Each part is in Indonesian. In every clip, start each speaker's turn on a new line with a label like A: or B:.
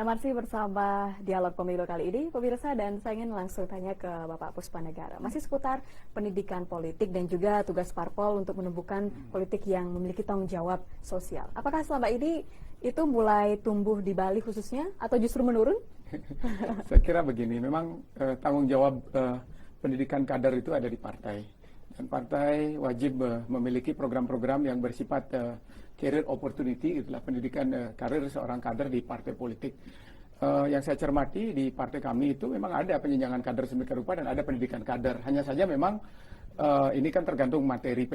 A: Masih bersama Dialog Pemilu kali ini, pemirsa, dan saya ingin langsung tanya ke Bapak Puspanegara. Masih seputar pendidikan politik dan juga tugas parpol untuk menumbuhkan politik yang memiliki tanggung jawab sosial. Apakah selama ini itu mulai tumbuh di Bali khususnya atau justru menurun?
B: Saya kira begini, memang tanggung jawab pendidikan kader itu ada di partai. Dan partai wajib memiliki program-program yang bersifat career opportunity, itulah pendidikan karir seorang kader di partai politik. Yang saya cermati di partai kami itu memang ada penjenjangan kader sedemikian rupa dan ada pendidikan kader. Hanya saja memang ini kan tergantung materi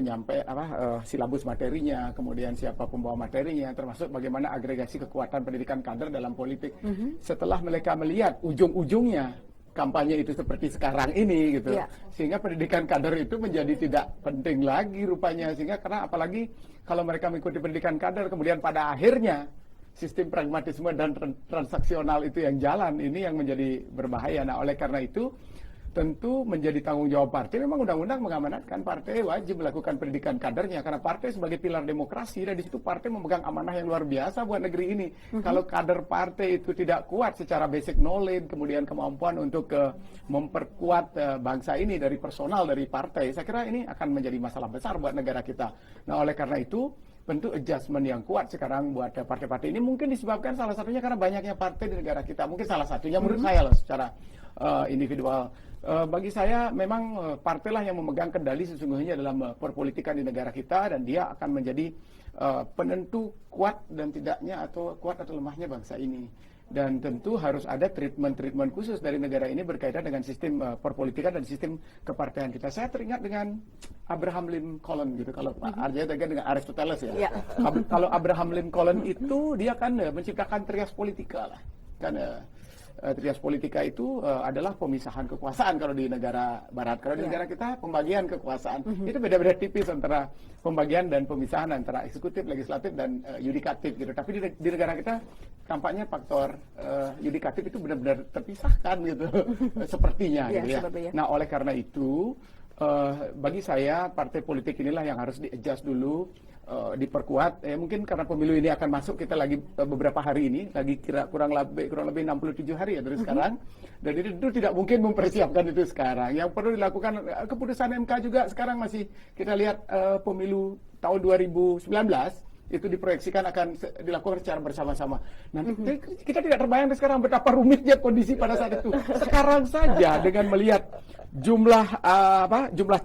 B: silabus materinya, kemudian siapa pembawa materinya, termasuk bagaimana agregasi kekuatan pendidikan kader dalam politik. Setelah mereka melihat ujung-ujungnya kampanye itu seperti sekarang ini gitu, sehingga pendidikan kader itu menjadi tidak penting lagi rupanya, sehingga karena apalagi kalau mereka mengikuti pendidikan kader kemudian pada akhirnya sistem pragmatisme dan transaksional itu yang jalan, ini yang menjadi berbahaya. Nah, oleh karena itu tentu menjadi tanggung jawab partai. Memang undang-undang mengamanatkan partai wajib melakukan pendidikan kadernya karena partai sebagai pilar demokrasi, dan di situ partai memegang amanah yang luar biasa buat negeri ini. Kalau kader partai itu tidak kuat secara basic knowledge, kemudian kemampuan untuk memperkuat bangsa ini dari personal dari partai, saya kira ini akan menjadi masalah besar buat negara kita. Nah, oleh karena itu tentu adjustment yang kuat sekarang buat partai-partai ini mungkin disebabkan salah satunya karena banyaknya partai di negara kita. Mungkin salah satunya menurut saya loh secara individual. Bagi saya memang partailah yang memegang kendali sesungguhnya dalam perpolitikan di negara kita, dan dia akan menjadi penentu kuat dan tidaknya atau kuat atau lemahnya bangsa ini. Dan tentu harus ada treatment khusus dari negara ini berkaitan dengan sistem perpolitikan dan sistem kepartaian kita. Saya teringat dengan Abraham Lincoln gitu, kalau Pak Arjaya dengan Aristoteles ya. Kalau Abraham Lincoln itu dia kan menciptakan trias politika lah. Kan trias politika itu adalah pemisahan kekuasaan kalau di negara barat. Kalau di negara kita pembagian kekuasaan. Itu beda-beda tipis antara pembagian dan pemisahan antara eksekutif, legislatif, dan yudikatif gitu. Tapi di negara kita tampaknya faktor yudikatif itu benar-benar terpisahkan gitu. Sepertinya gitu ya. Nah, oleh karena itu bagi saya partai politik inilah yang harus di-adjust dulu, diperkuat. Mungkin karena pemilu ini akan masuk, kita lagi beberapa hari ini lagi kurang lebih 67 hari ya dari sekarang, dan itu tidak mungkin mempersiapkan itu sekarang. Yang perlu dilakukan keputusan MK juga sekarang masih kita lihat, pemilu tahun 2019 itu diproyeksikan akan dilakukan secara bersama-sama. Nanti kita tidak terbayang sekarang betapa rumitnya kondisi pada saat itu. Sekarang saja dengan melihat jumlah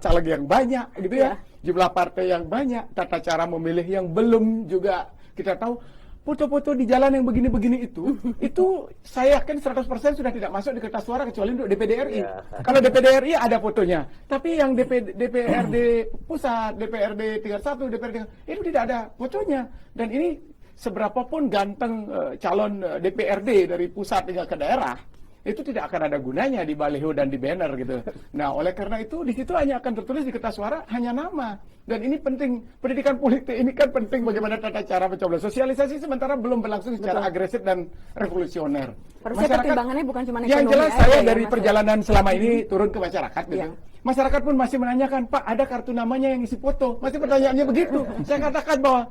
B: caleg yang banyak gitu ya, jumlah partai yang banyak, tata cara memilih yang belum juga kita tahu. Foto-foto di jalan yang begini-begini itu saya yakin 100% sudah tidak masuk di kertas suara kecuali untuk DPD RI. Kalau DPD RI ada fotonya, tapi yang DPRD pusat, DPRD tingkat 1, DPRD itu tidak ada fotonya. Dan ini seberapapun ganteng calon DPRD dari pusat hingga ke daerah, itu tidak akan ada gunanya di baliho dan di banner gitu. Nah, oleh karena itu di situ hanya akan tertulis di kertas suara hanya nama. Dan ini penting, pendidikan politik ini kan penting bagaimana tata cara mencoblos. Sosialisasi sementara belum berlangsung secara agresif dan revolusioner.
A: Pertimbangannya bukan cuma
B: yang jelas saya dari perjalanan selama ini turun ke masyarakat gitu. Masyarakat pun masih menanyakan, Pak, ada kartu namanya yang isi foto. Masih pertanyaannya begitu. Saya katakan bahwa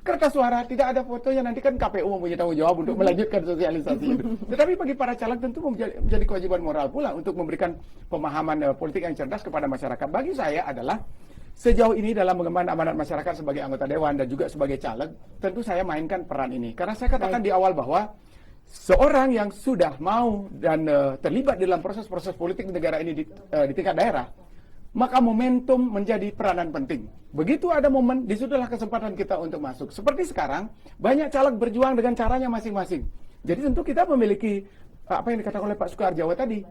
B: kertas suara tidak ada fotonya, nanti kan KPU mempunyai tanggung jawab untuk melanjutkan sosialisasi itu. Tetapi bagi para caleg tentu menjadi kewajiban moral pula untuk memberikan pemahaman politik yang cerdas kepada masyarakat. Bagi saya adalah sejauh ini dalam mengemban amanat masyarakat sebagai anggota dewan dan juga sebagai caleg, tentu saya mainkan peran ini. Karena saya katakan di awal bahwa seorang yang sudah mau dan terlibat dalam proses-proses politik di negara ini di tingkat daerah, maka momentum menjadi peranan penting. Begitu ada momen, disitulah kesempatan kita untuk masuk. Seperti sekarang, banyak caleg berjuang dengan caranya masing-masing. Jadi tentu kita memiliki apa yang dikatakan oleh Pak Sukoharjawa tadi.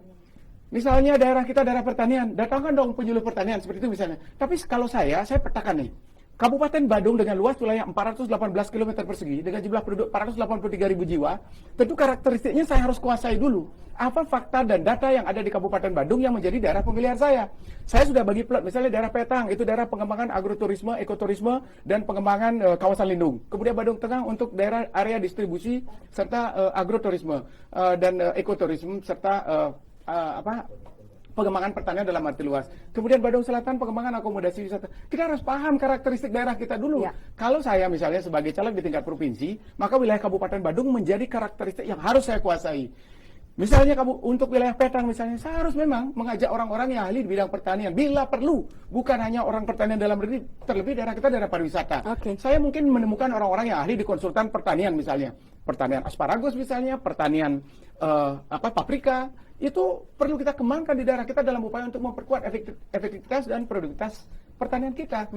B: Misalnya daerah kita daerah pertanian, datangkan dong penyuluh pertanian seperti itu misalnya. Tapi kalau saya petakan nih. Kabupaten Badung dengan luas wilayah 418 km persegi dengan jumlah penduduk 483.000 jiwa, tentu karakteristiknya saya harus kuasai dulu. Apa fakta dan data yang ada di Kabupaten Badung yang menjadi daerah pemilihan saya? Saya sudah bagi plot, misalnya daerah Petang, itu daerah pengembangan agroturisme, ekoturisme, dan pengembangan kawasan lindung. Kemudian Badung Tengah untuk daerah area distribusi, serta agroturisme, dan ekoturisme, serta pengembangan pertanian dalam arti luas. Kemudian Badung Selatan pengembangan akomodasi wisata. Kita harus paham karakteristik daerah kita dulu.
A: Ya.
B: Kalau saya misalnya sebagai caleg di tingkat provinsi, maka wilayah Kabupaten Badung menjadi karakteristik yang harus saya kuasai. Misalnya untuk wilayah Petang misalnya, saya harus memang mengajak orang-orang yang ahli di bidang pertanian bila perlu, bukan hanya orang pertanian dalam negeri, terlebih daerah kita daerah pariwisata. Saya mungkin menemukan orang-orang yang ahli di konsultan pertanian misalnya, pertanian asparagus misalnya, pertanian paprika, itu perlu kita kembangkan di daerah kita dalam upaya untuk memperkuat efektivitas dan produktivitas pertanian kita.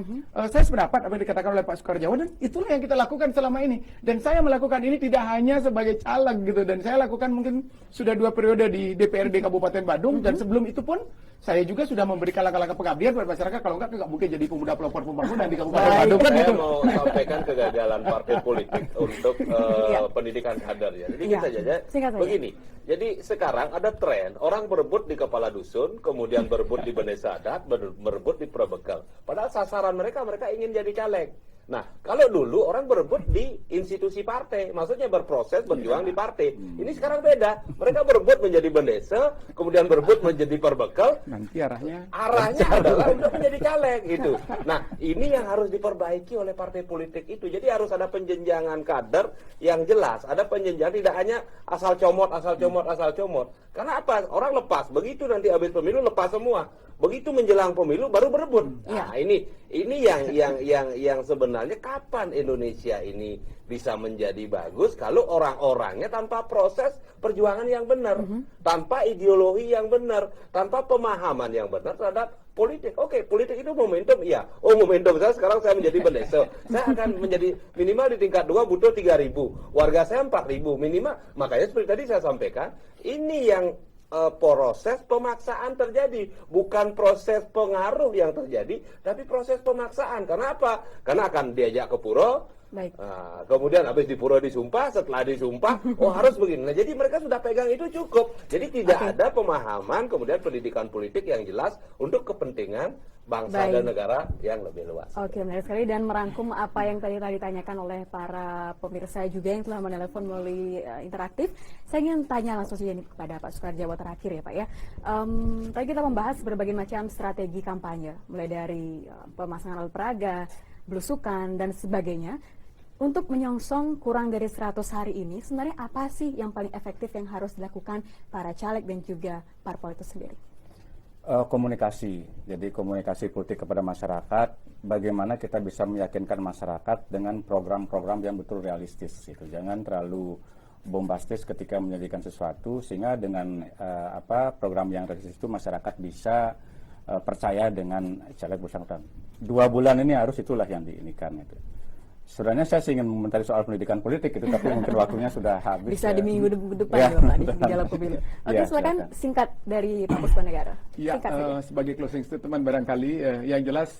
B: Saya sependapat apa yang dikatakan oleh Pak Sukarjawa, dan itulah yang kita lakukan selama ini. Dan saya melakukan ini tidak hanya sebagai caleg gitu, dan saya lakukan mungkin sudah 2 periode di DPRD Kabupaten Badung, dan sebelum itu pun saya juga sudah memberikan langkah-langkah pengabdian buat masyarakat. Kalau enggak mungkin jadi pemuda pelopor pembangunan di Kabupaten Badung kan
C: saya
B: gitu.
C: mau sampaikan kegagalan partai politik untuk pendidikan kader ya. Jadi kita saja begini. Jadi sekarang ada tren orang berebut di kepala dusun, kemudian berebut di desa adat, berebut di Probekal. Padahal sasaran mereka ingin jadi caleg. Nah, kalau dulu orang berebut di institusi partai, maksudnya berproses, berjuang di partai. Ini sekarang beda. Mereka berebut menjadi bendesa, kemudian berebut menjadi Probekal.
B: Nanti arahnya
C: adalah untuk menjadi caleg itu. Nah, ini yang harus diperbaiki oleh partai politik itu. Jadi harus ada penjenjangan kader yang jelas. Ada penjenjangan, tidak hanya asal comot. Karena apa? Orang lepas. Begitu nanti habis pemilu lepas semua. Begitu menjelang pemilu baru berebut. Nah, ini yang sebenarnya kapan Indonesia ini bisa menjadi bagus kalau orang-orangnya tanpa proses perjuangan yang benar, tanpa ideologi yang benar, tanpa pemahaman yang benar terhadap politik. Oke, politik itu momentum, iya. Oh, momentum saya sekarang saya menjadi pendesa. Saya akan menjadi minimal di tingkat 2 butuh 3.000. Warga saya 4.000 minimal. Makanya seperti tadi saya sampaikan, ini yang proses pemaksaan terjadi, bukan proses pengaruh yang terjadi, tapi proses pemaksaan. Karena apa? Karena akan diajak ke pura, kemudian habis di pura disumpah, setelah disumpah, oh harus begini. Nah, jadi mereka sudah pegang itu cukup. Jadi tidak ada pemahaman, kemudian pendidikan politik yang jelas untuk kepentingan bangsa dan negara yang lebih luas.
A: Oke, menarik sekali, dan merangkum apa yang tadi ditanyakan oleh para pemirsa juga yang telah menelepon melalui interaktif. Saya ingin tanya langsung saja kepada Pak Sukarjawa terakhir ya Pak ya. Tadi kita membahas berbagai macam strategi kampanye, mulai dari pemasangan alat peraga, belusukan dan sebagainya. Untuk menyongsong kurang dari 100 hari ini, sebenarnya apa sih yang paling efektif yang harus dilakukan para caleg dan juga parpol itu sendiri?
D: Komunikasi, jadi komunikasi politik kepada masyarakat, bagaimana kita bisa meyakinkan masyarakat dengan program-program yang betul realistis, gitu. Jangan terlalu bombastis ketika menyajikan sesuatu, sehingga dengan program yang realistis itu masyarakat bisa percaya dengan caleg bersangkutan. 2 bulan ini harus itulah yang diinikan itu. Sebenarnya saya ingin mengomentari soal pendidikan politik itu, tapi mungkin waktunya sudah habis.
A: Bisa di minggu depan ya Pak, di dalam pemilu. Oke, silakan singkat dari Pak Puspanegara.
B: Ya, sebagai closing statement barangkali yang jelas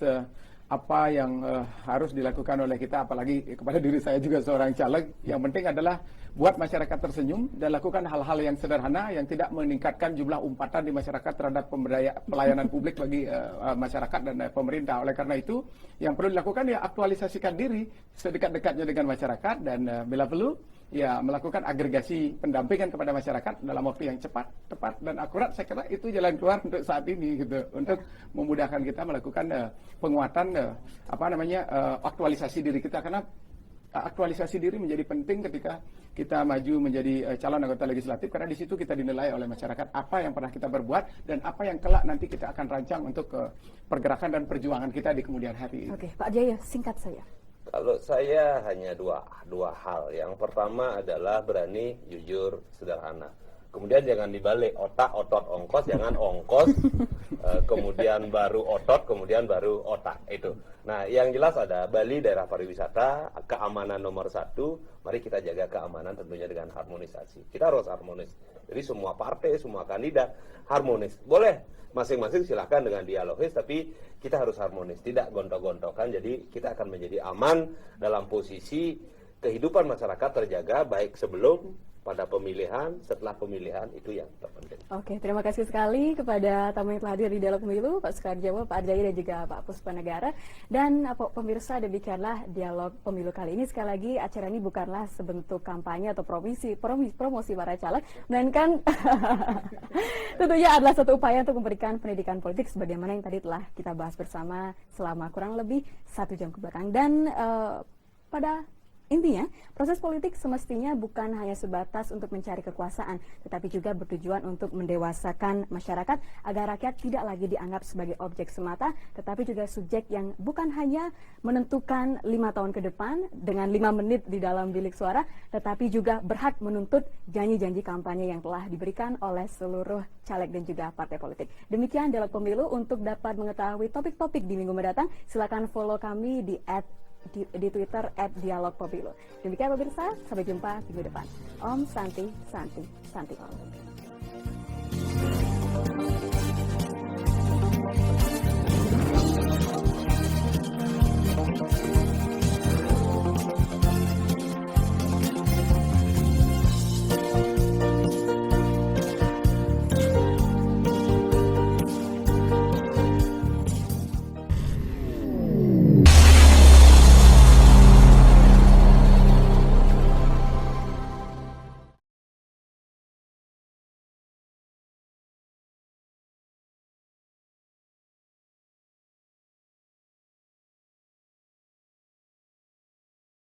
B: apa yang harus dilakukan oleh kita, apalagi kepada diri saya juga seorang caleg, yang penting adalah buat masyarakat tersenyum dan lakukan hal-hal yang sederhana yang tidak meningkatkan jumlah umpatan di masyarakat terhadap pelayanan publik bagi masyarakat dan pemerintah. Oleh karena itu, yang perlu dilakukan ya aktualisasikan diri sedekat-dekatnya dengan masyarakat, dan bila perlu ya melakukan agregasi pendampingan kepada masyarakat dalam waktu yang cepat, tepat dan akurat. Saya kira itu jalan keluar untuk saat ini gitu, untuk memudahkan kita melakukan penguatan aktualisasi diri kita, karena aktualisasi diri menjadi penting ketika kita maju menjadi calon anggota legislatif, karena di situ kita dinilai oleh masyarakat apa yang pernah kita berbuat dan apa yang kelak nanti kita akan rancang untuk pergerakan dan perjuangan kita di kemudian hari.
A: Oke, Pak Jaya, singkat saja.
C: Kalau saya hanya dua hal. Yang pertama adalah berani, jujur, sederhana. Kemudian jangan dibalik, otak, otot, ongkos, jangan ongkos, kemudian baru otot, kemudian baru otak. Itu. Nah, yang jelas ada Bali daerah pariwisata, keamanan nomor 1. Mari kita jaga keamanan tentunya dengan harmonisasi. Kita harus harmonis. Jadi semua partai, semua kandidat harmonis. Boleh masing-masing silahkan dengan dialogis, tapi kita harus harmonis, tidak gontok-gontokan. Jadi kita akan menjadi aman dalam posisi kehidupan masyarakat terjaga baik sebelum pada pemilihan, setelah pemilihan itu yang terpenting.
A: Oke, terima kasih sekali kepada tamu yang telah hadir di Dialog Pemilu, Pak Sukarjawa, Pak Arjaya, dan juga Pak Puspanegara. Dan pemirsa, demikianlah Dialog Pemilu kali ini. Sekali lagi, acara ini bukanlah sebentuk kampanye atau promosi para caleg, melainkan tentunya adalah satu upaya untuk memberikan pendidikan politik sebagaimana yang tadi telah kita bahas bersama selama kurang lebih 1 jam kebelakang. Dan pada intinya, proses politik semestinya bukan hanya sebatas untuk mencari kekuasaan, tetapi juga bertujuan untuk mendewasakan masyarakat agar rakyat tidak lagi dianggap sebagai objek semata, tetapi juga subjek yang bukan hanya menentukan 5 tahun ke depan dengan 5 menit di dalam bilik suara, tetapi juga berhak menuntut janji-janji kampanye yang telah diberikan oleh seluruh caleg dan juga partai politik. Demikian Dialog Pemilu. Untuk dapat mengetahui topik-topik di minggu mendatang, silakan follow kami di Twitter @dialogpemilu. Demikian pemirsa, sampai jumpa minggu depan. Om Santi Santi Santi Om.